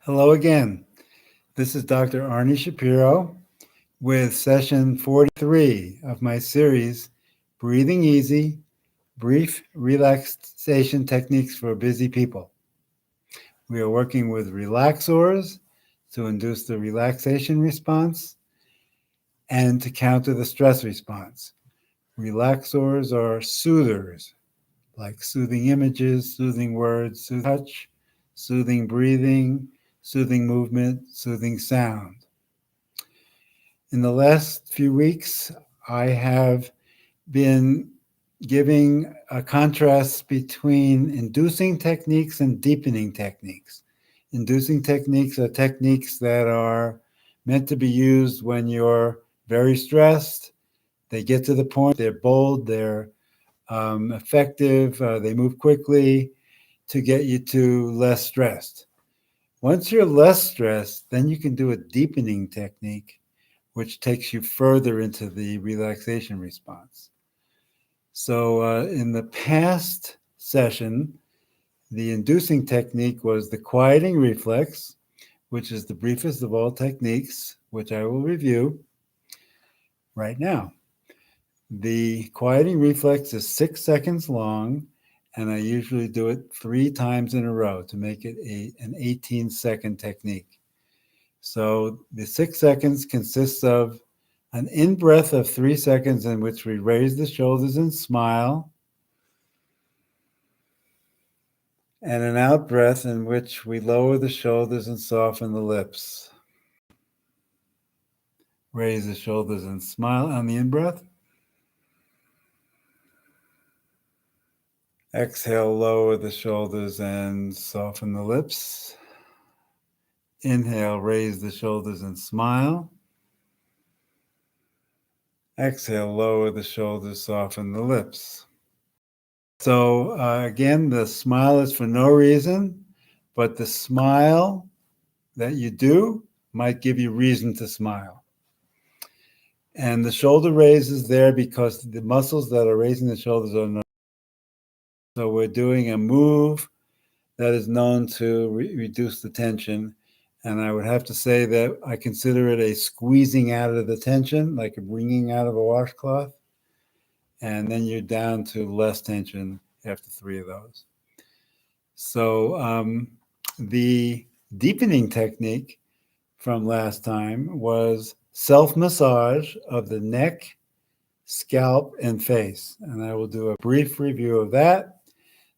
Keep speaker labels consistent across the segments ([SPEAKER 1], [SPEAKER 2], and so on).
[SPEAKER 1] Hello again. This is Dr. Arnie Shapiro with session 43 of my series, Breathing Easy, Brief Relaxation Techniques for Busy People. We are working with relaxors to induce the relaxation response and to counter the stress response. Relaxors are soothers, like soothing images, soothing words, soothing touch, soothing breathing, soothing movement, soothing sound. In the last few weeks, I have been giving a contrast between inducing techniques and deepening techniques. Inducing techniques are techniques that are meant to be used when you're very stressed. They get to the point, they're bold, they're effective, they move quickly to get you to less stressed. Once you're less stressed, then you can do a deepening technique, which takes you further into the relaxation response. So in the past session, the inducing technique was the quieting reflex, which is the briefest of all techniques, which I will review right now. The quieting reflex is 6 seconds long, and I usually do it 3 times in a row to make it an 18-second technique. So the 6 seconds consists of an in-breath of 3 seconds in which we raise the shoulders and smile, and an out-breath in which we lower the shoulders and soften the lips. Raise the shoulders and smile on the in-breath. Exhale, lower the shoulders and soften the lips. Inhale, raise the shoulders and smile. Exhale, lower the shoulders, soften the lips. So again, the smile is for no reason, but the smile that you do might give you reason to smile. And the shoulder raise is there because the muscles that are raising the shoulders are no. So we're doing a move that is known to reduce the tension. And I would have to say that I consider it a squeezing out of the tension, like a wringing out of a washcloth. And then you're down to less tension after 3 of those. So the deepening technique from last time was self-massage of the neck, scalp, and face. And I will do a brief review of that.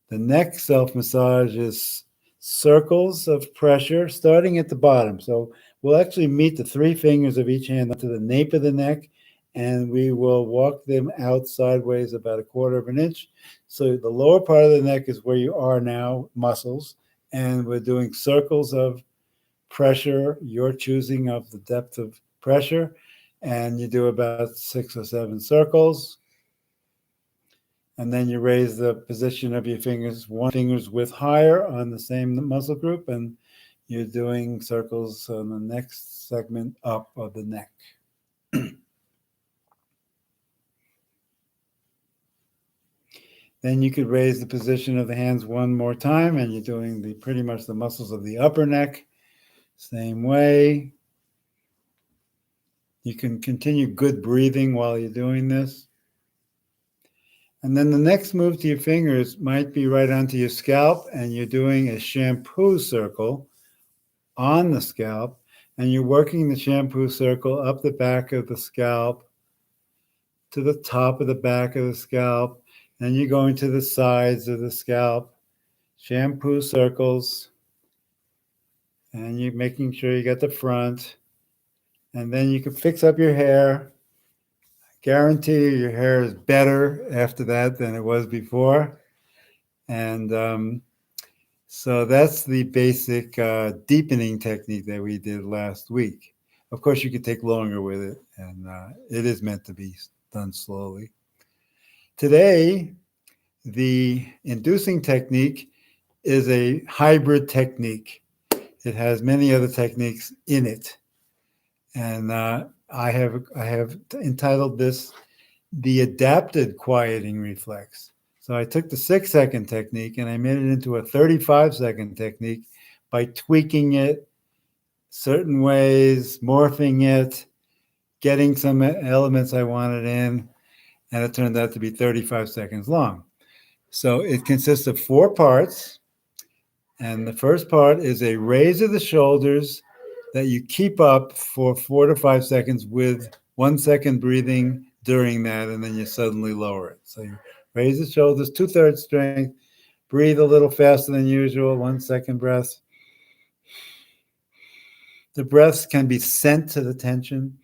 [SPEAKER 1] The neck self-massage is circles of pressure starting at the bottom. So we'll actually meet the 3 fingers of each hand to the nape of the neck, and we will walk them out sideways about 1/4 of an inch. So the lower part of the neck is where you are now, muscles, and we're doing circles of pressure, your choosing of the depth of pressure, and you do about 6 or 7 circles. And then you raise the position of your fingers, one finger's width higher on the same muscle group, and you're doing circles on the next segment up of the neck. Then you could raise the position of the hands one more time, and you're doing pretty much the muscles of the upper neck. Same way. You can continue good breathing while you're doing this. And then the next move to your fingers might be right onto your scalp, and you're doing a shampoo circle on the scalp, and you're working the shampoo circle up the back of the scalp to the top of the back of the scalp, and you're going to the sides of the scalp, shampoo circles, and you're making sure you get the front, and then you can fix up your hair. Guarantee you your hair is better after that than it was before. And so that's the basic deepening technique that we did last week. Of course, you could take longer with it, and it is meant to be done slowly. Today, the inducing technique is a hybrid technique. It has many other techniques in it. And I have entitled this the adapted quieting reflex. So I took the 6-second technique and I made it into a 35-second technique by tweaking it certain ways, morphing it, getting some elements I wanted in, and it turned out to be 35 seconds long. So it consists of 4 parts, and the first part is a raise of the shoulders that you keep up for 4 to 5 seconds with 1 second breathing during that, and then you suddenly lower it. So you raise the shoulders, 2/3 strength, breathe a little faster than usual, 1 second breath. The breaths can be sent to the tension.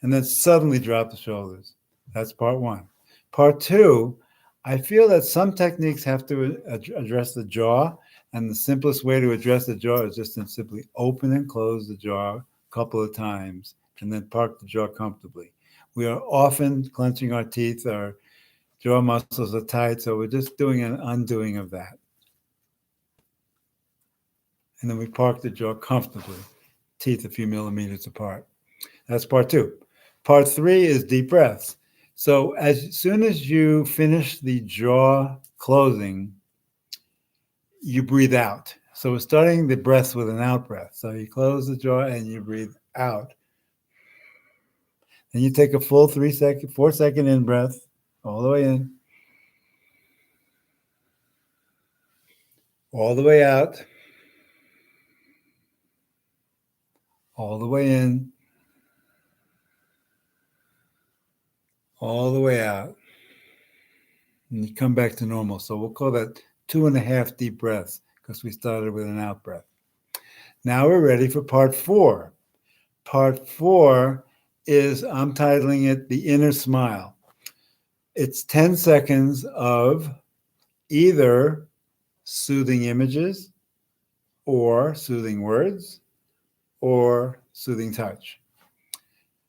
[SPEAKER 1] And then suddenly drop the shoulders. That's part 1. Part 2, I feel that some techniques have to address the jaw, and the simplest way to address the jaw is just to simply open and close the jaw a couple of times and then park the jaw comfortably. We are often clenching our teeth, our jaw muscles are tight, so we're just doing an undoing of that. And then we park the jaw comfortably, teeth a few millimeters apart. That's part 2. Part 3 is deep breaths. So as soon as you finish the jaw closing, you breathe out. So we're starting the breaths with an out breath. So you close the jaw and you breathe out. Then you take a full 4-second in breath, all the way in, all the way out, all the way in, all the way out. And you come back to normal. So we'll call that 2.5 deep breaths because we started with an out breath. Now we're ready for part 4. Part 4 is, I'm titling it The Inner Smile. It's 10 seconds of either soothing images or soothing words or soothing touch.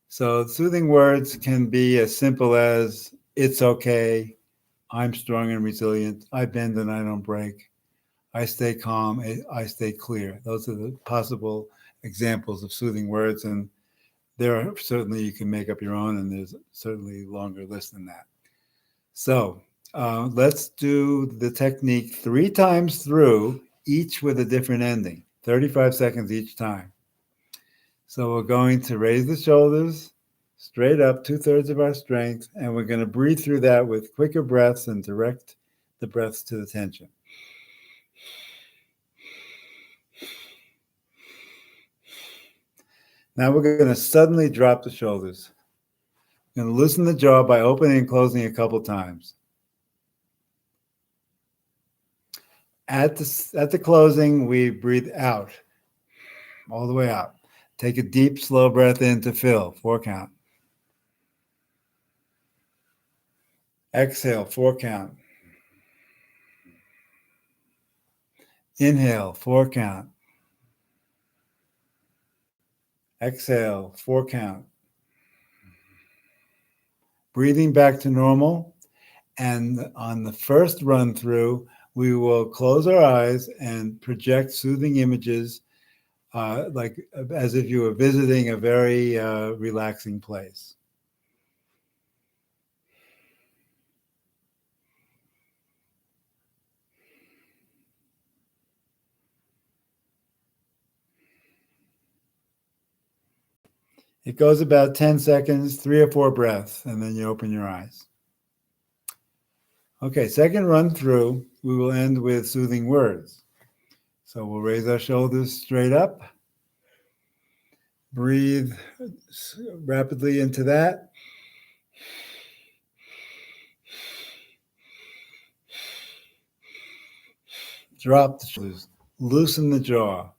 [SPEAKER 1] So soothing words can be as simple as, it's okay, I'm strong and resilient, I bend and I don't break, I stay calm, I stay clear. Those are the possible examples of soothing words, and there are certainly, you can make up your own, and there's certainly a longer list than that. So let's do the technique 3 times through, each with a different ending, 35 seconds each time. So we're going to raise the shoulders straight up, 2/3 of our strength, and we're going to breathe through that with quicker breaths and direct the breaths to the tension. Now we're going to suddenly drop the shoulders. We're going to loosen the jaw by opening and closing a couple times. At the closing, we breathe out, all the way out. Take a deep, slow breath in to fill, 4 count. Exhale, 4 count. Inhale, 4 count. Exhale, 4 count. Breathing back to normal. And on the first run through, we will close our eyes and project soothing images, like as if you were visiting a very relaxing place. It goes about 10 seconds, 3 or 4 breaths, and then you open your eyes. Okay, second run through, we will end with soothing words. So we'll raise our shoulders straight up. Breathe rapidly into that. Drop the shoulders. Loosen the jaw.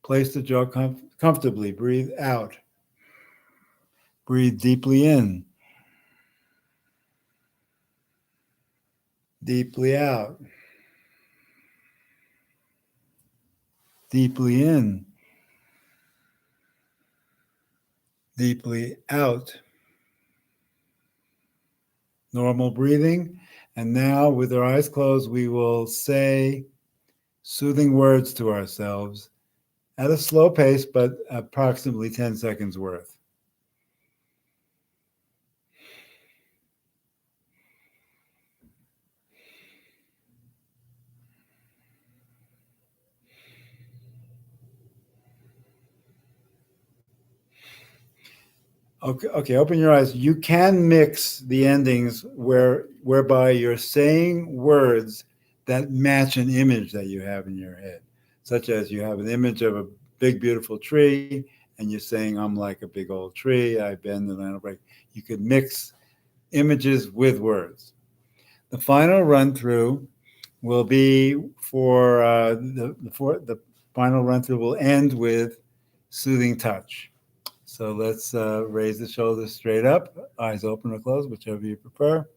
[SPEAKER 1] Place the jaw comfortably. Breathe out. Breathe deeply in. Deeply out. Deeply in. Deeply out. Normal breathing. And now, with our eyes closed, we will say soothing words to ourselves at a slow pace, but approximately 10 seconds worth. Okay, open your eyes. You can mix the endings whereby you're saying words that match an image that you have in your head, such as you have an image of a big, beautiful tree, and you're saying, I'm like a big old tree, I bend and I don't break. You could mix images with words. The final run through will be the final run through will end with soothing touch. So let's raise the shoulders straight up, eyes open or closed, whichever you prefer.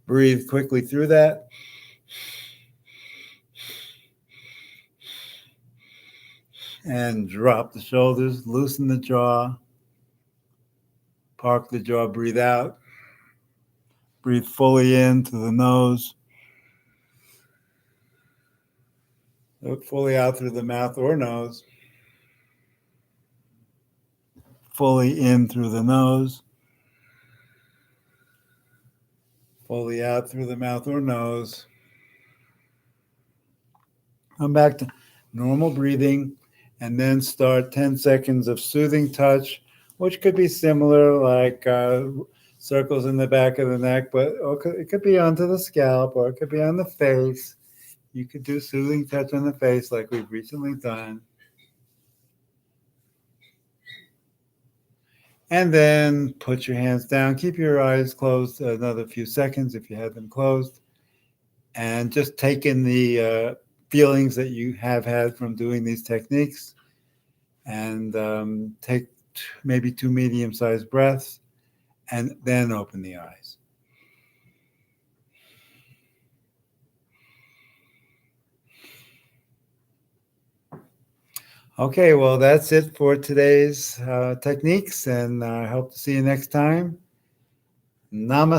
[SPEAKER 1] Breathe quickly through that. And drop the shoulders, loosen the jaw, park the jaw, breathe out. Breathe fully in through the nose, fully out through the mouth or nose, fully in through the nose, fully out through the mouth or nose. Come back to normal breathing and then start 10 seconds of soothing touch, which could be similar, like circles in the back of the neck, but it could be onto the scalp or it could be on the face. You could do soothing touch on the face like we've recently done. And then put your hands down. Keep your eyes closed another few seconds if you had them closed. And just take in the feelings that you have had from doing these techniques. And take maybe 2 medium-sized breaths. And then open the eyes. Okay, well, that's it for today's techniques. And I hope to see you next time. Namaste.